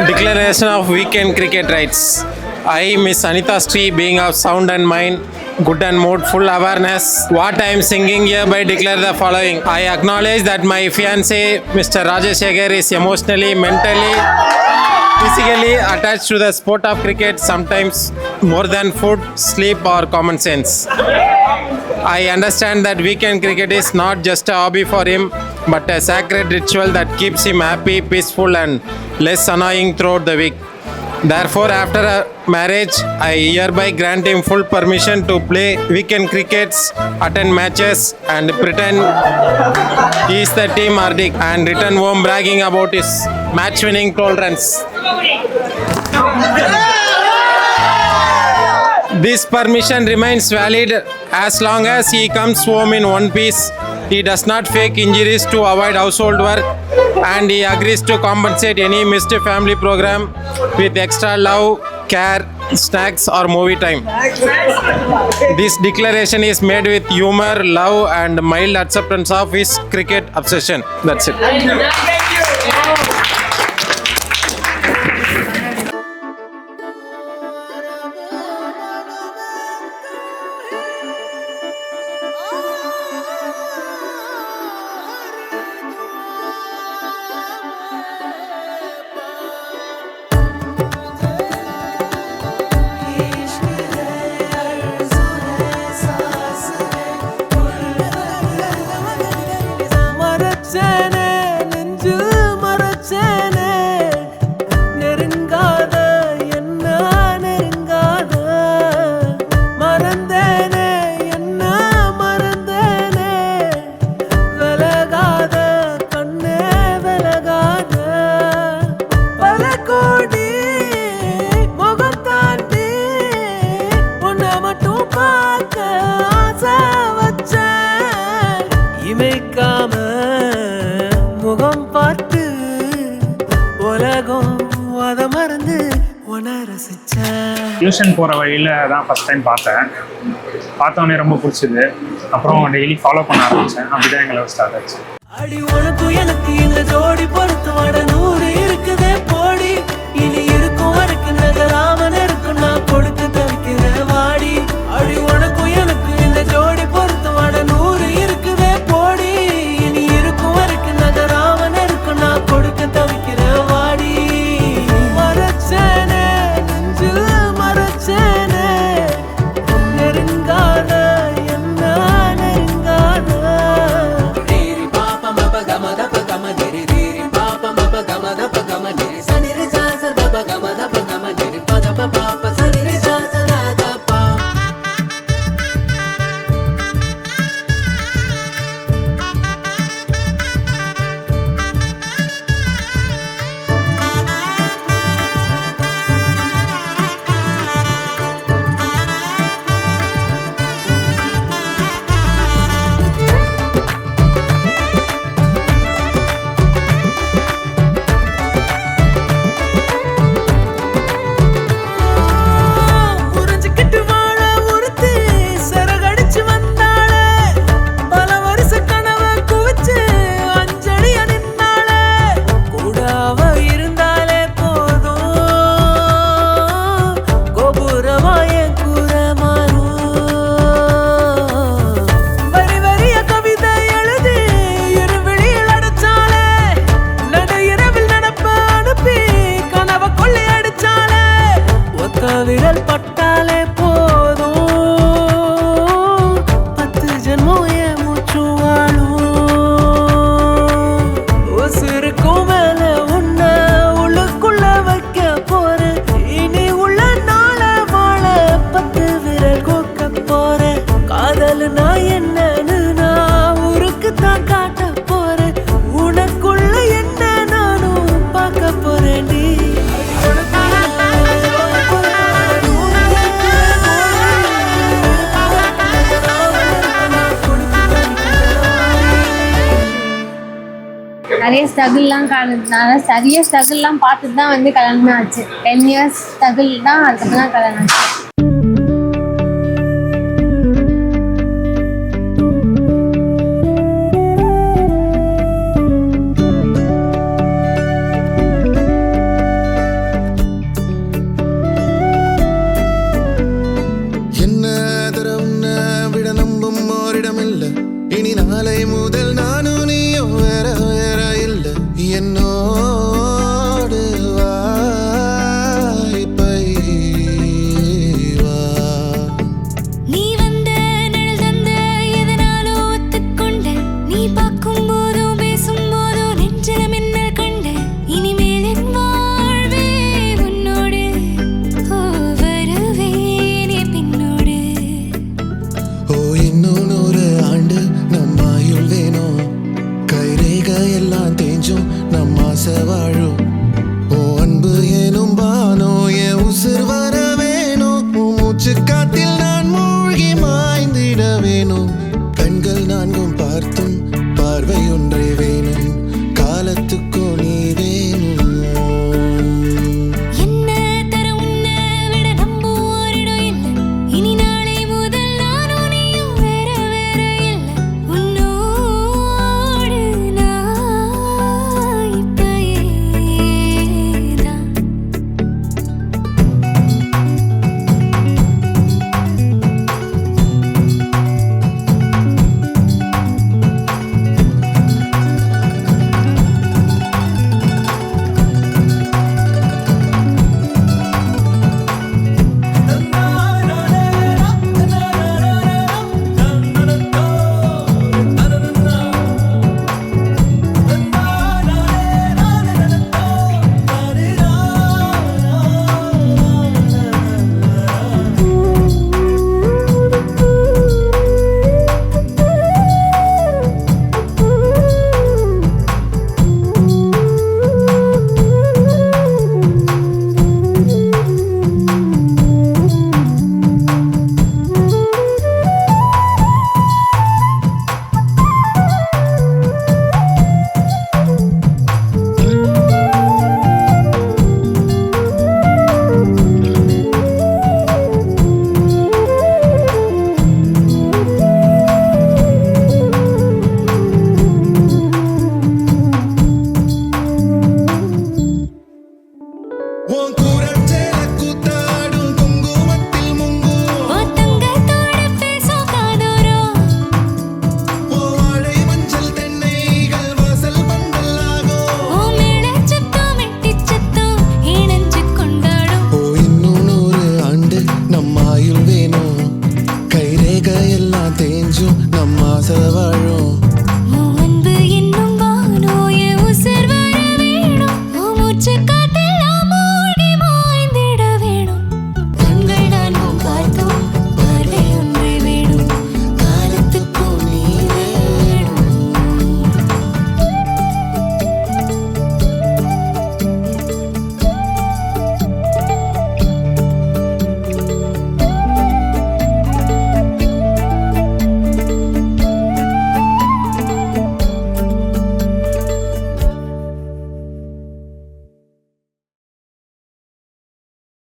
Declaration of weekend cricket rights. I, Miss Anita Sri, being of sound and mind, good and mood, full awareness. What I am singing hereby declare the following. I acknowledge that my fiancé, Mr. Rajesh Shekhar, is emotionally, mentally, physically attached to the sport of cricket, sometimes more than food, sleep, or common sense. I understand that weekend cricket is not just a hobby for him, but a sacred ritual that keeps him happy, peaceful, and less annoying throughout the week. Therefore, after a marriage, I hereby grant him full permission to play weekend crickets, attend matches, and pretend he is the team Hardik and return home bragging about his match-winning tolerance. This permission remains valid as long as he comes home in one piece. He does not fake injuries to avoid household work, and he agrees to compensate any missed family program with extra love, care, snacks, or movie time. This declaration is made with humor, love, and mild acceptance of his cricket obsession. That's it. Tuition போகிற வழியில் தான் first time பார்த்தோன்னே ரொம்ப பிடிச்சிது. அப்புறம் daily follow பண்ண ஆரம்பித்தேன். அப்படி தான் எங்களை ஸ்டார்ட் ஆச்சு. அடி உனக்கு எனக்கு இந்த ஜோடி பொறுத்து வட 100 இருக்குதே போடி, இனி இருக்கும் வரைக்கும் நகராமன் இருக்கும் நான் கொடுத்து தவிக்கிற வாடி. அடி உனக்கு எனக்கு இந்த ஜோடி பொறுத்து வட 100 இருக்குதே போடி, இனி இருக்கும் வரைக்கும் நகராமன் இருக்கும் நான் கொடுக்க தவிக்கிற வாடி. மரச்சேனே நெஞ்சில் மரச்சேனே நெருங்காத என்ன நெருங்காத. தேரி பாப்ப மப கமத பகம தேரி தேரி பாப்ப மப கமத பகம தேரி சனிரி சாச பப கமத பகம தேரி பத பாப்ப சனிரி சாச ராத பா. புரிஞ்சுக்கிட்டு வாழ ஒருத்தி சரகடிச்சு வந்தாளே, பல வருஷ கனவை குவிச்சு அஞ்சலிய நின்னாளே. கூடாவ இருந்தாலே போதும் கோபுரமாய கூற மாறும். வரி வரிய கவிதை எழுதி இருவிழியில் அடைச்சாலே, நடு இரவில் நடப்ப அனுப்பி கனவை கொள்ளை அடிச்சாலே. ஒத்த விரல் பட்டாலே போதும் 10 ஜென்மம் என் மூச்சு வாழும். உசுருக்கும் மேல உன்னை உள்ளுக்குள்ள வைக்க போறேன். இனி உள்ள நாள வாழ 10 விரல் கோக்க போறேன். காதல்னா என்னன்னு நான் ஊருக்கு தான் காட்ட போறேன். உனக்குள்ள என்ன நானும் பார்க்க போறேன்டி. நிறைய ஸ்ட்ரகிள்லாம் பார்த்துட்டு தான் வந்து கல்யாணமே ஆச்சு. 10 இயர்ஸ் ஸ்ட்ரகிள் தான், அதுக்கப்புறம் தான் கல்யாணம் ஆச்சு. வேணும், கண்கள் நான்கும் பார்த்தும் பார்வை ஒன்றே வேணும், காலத்துக்கும் நீ வேணும். என்ன தர உன்னை விட நம்ப ஓரிடம் இல்லை, இனி நாளை முதல் நானும் நீயும் வேற வேற இல்லை, உன்னோடு நான் இப்பயேதான். உன் கூட